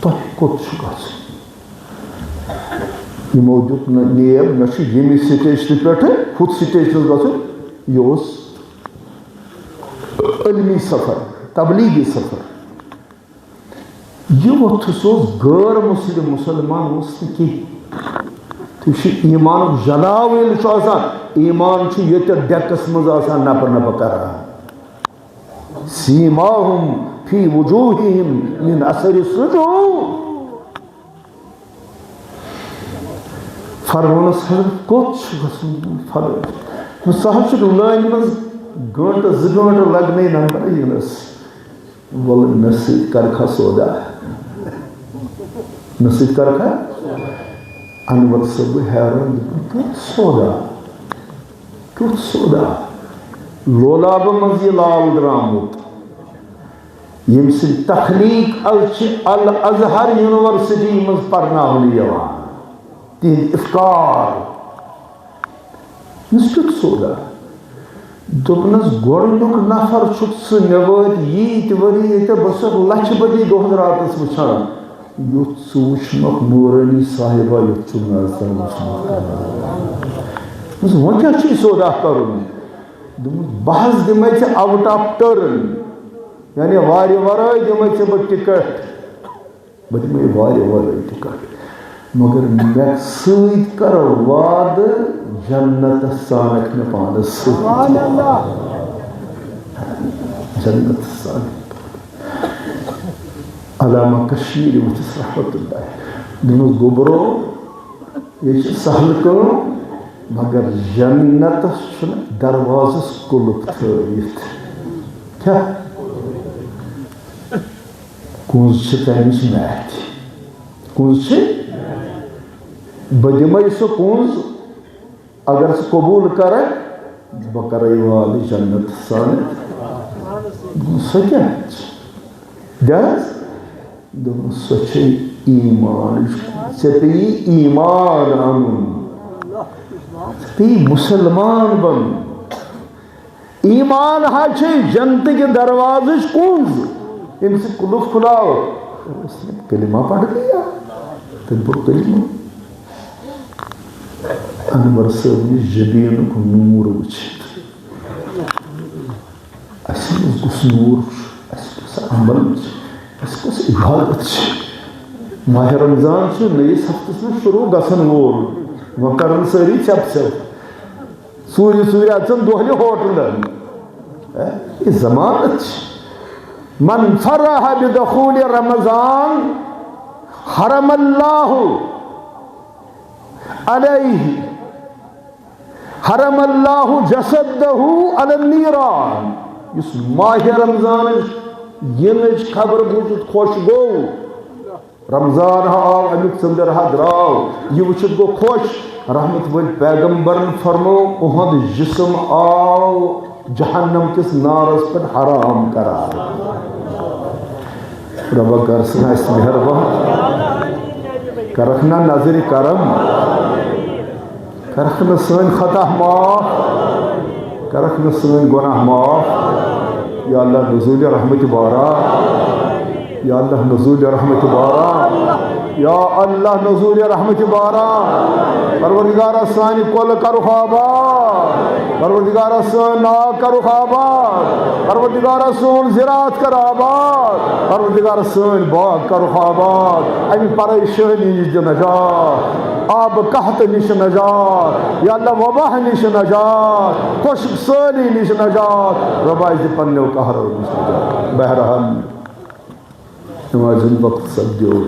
تۄہہِ کوٚت چھُ گژھُن یِمو دیُت نہٕ نیب مےٚ چھُ ییٚمہِ سٹیشنہٕ پٮ۪ٹھٕ ہُتھ سٹیشنس گژھُن یہِ اوس علمی سفر تبلیغی سفر یہِ ووٚتھُس اوس غٲر مسلم مُسلمان اوس نہٕ کینٛہہ تہِ چھُ ایٖمانُک جلاو ییٚلہِ چھُ آسان ایٖمان چھُ ییٚتٮ۪تھ ڈٮ۪کس منٛز آسان نپہٕ نپہٕ کران سیٖماہُم فی وجوہہم من اثر السجود. فرمانس حضرت کوت فرق سہل لائن مز گنٹہ زٕ گنٹہ لگنے نمبر ینس ول مے سۭتۍ کرکھا سودا مے سۭتۍ کرکھا انور صٲب حیران کیُتھ سودا لولابہ مز یہ لال درامُت یم سٕنٛدۍ تخلیق الازہر یونیورسٹی مز پرناونہٕ یوان تہند افکار کیُتھ سودا دوٚپنس گۄڈنیُک نفر چھُکھ ژٕ مےٚ وٲتۍ ییٖتۍ ؤری ییٚتہِ بہٕ چھُسکھ لچھِ بٔدی دۄہس راتس وٕچھان یُتھ ژٕ وٕچھنکھ نوٗرانی صاحبہ یُتھ چھُم نہٕ آز تام وٕچھمُت وۄنۍ کیٛاہ چھُے سودا کرُن دوٚپمُت بہٕ حظ دِمے ژےٚ آوُٹ آف ٹٔرن یعنی وارِ ورٲے دِمے ژےٚ بہٕ ٹِکٹ بہٕ دِمے وارِ ورٲے ٹِکٹ مگر مےٚ سۭتۍ کر وعدٕ جنتس ژانکھ مےٚ پانس سۭتۍ جنتس ژانکھ علامہ کشمیری وٕچھس رحمتہ اللہ دوٚپمَس گوٚبرو یہِ چھِ سہل کٲم مگر جنتس چھُنہٕ دروازس قُلف تھٲوِتھ کیٛاہ کُنٛز چھِ تَمِچ میتھ کُنٛز چھِ بہٕ دِمے سُہ کُنٛز اگر ژٕ قبوٗل کرکھ بہٕ کرے وعدٕ جنتس ژانکھ سۄ کیٛاہ چھِ دِیاز دوٚپمَس سۄ چھے ایٖمان ژےٚ پیٚیی ایٖمان اَنُن ژےٚ پیٚیی مُسلمان بنُن ایٖمان حظ چھے جنتٕکہِ دروازٕچ کُنٛز ییٚمہِ سۭتۍ قُلف کھُلاو کلمہ پڑھ لیا تٔمۍ پوٚر کلمہ انور صٲب نِش جبیٖنُک نوٗر وٕچھِتھ اَسہِ منٛز کُس نوٗر چھُ اَسہِ کُس عمل چھُ اَسہِ کۄس عبادت چھِ ماہِ رمضان چھُ نٔیِس ہفتس منٛز شروٗع گژھن وول وۄنۍ کرن سٲری ژٮ۪پ ژٮ۪پ ژوٗرِ ژوٗرِ اژن دۄہلہِ ہوٹلن یہِ ضمانت چھِ من فرح بدخول رمضان حرم اللہ علیہ حرم اللہ جسدہ علی النیران یُس ماہِ رمضان ینٕچ خبر بوٗزِتھ خۄش گوٚو رمضان آو امیُک ژٔنٛدٕر ہا درٛاو یہِ وٕچھِتھ گوٚو خۄش رحمت وٲلۍ پیغمبرن فرمو اُہُنٛد جسم آو جہنم کِس نارس پٮ۪ٹھ حرام قرار ربا کر سنا اَسہِ مہربان کرکھ نا نظرِ کرم کرکھ نہٕ سٲنۍ خطا معاف کرکھ نہٕ سٲنۍ گۄناہ معاف یا اللہ نزول رحمت بارا یا اللہ نزول رحمت بارا یا اللہ نزول رحمت بارا پروردگارہ سانہِ کۄلہٕ کرُکھ آباد پروردگارہ سٲنۍ ناگ کرُکھ آباد پروردگارہ سون زِراعت کر آباد پروردگارہ سٲنۍ باغ کرُکھ آباد اَمہِ پریشٲنی نِش دِ نجات آبہٕ قحطہٕ نِش نجات یا اللہ وباہ نِش نجات خۄشک سٲلی نِش نجات رۄبا اَسہِ دِ پنٛنیو قہرو نِش نجات بہرحال نمازِ ہُنٛد وقت سپدیو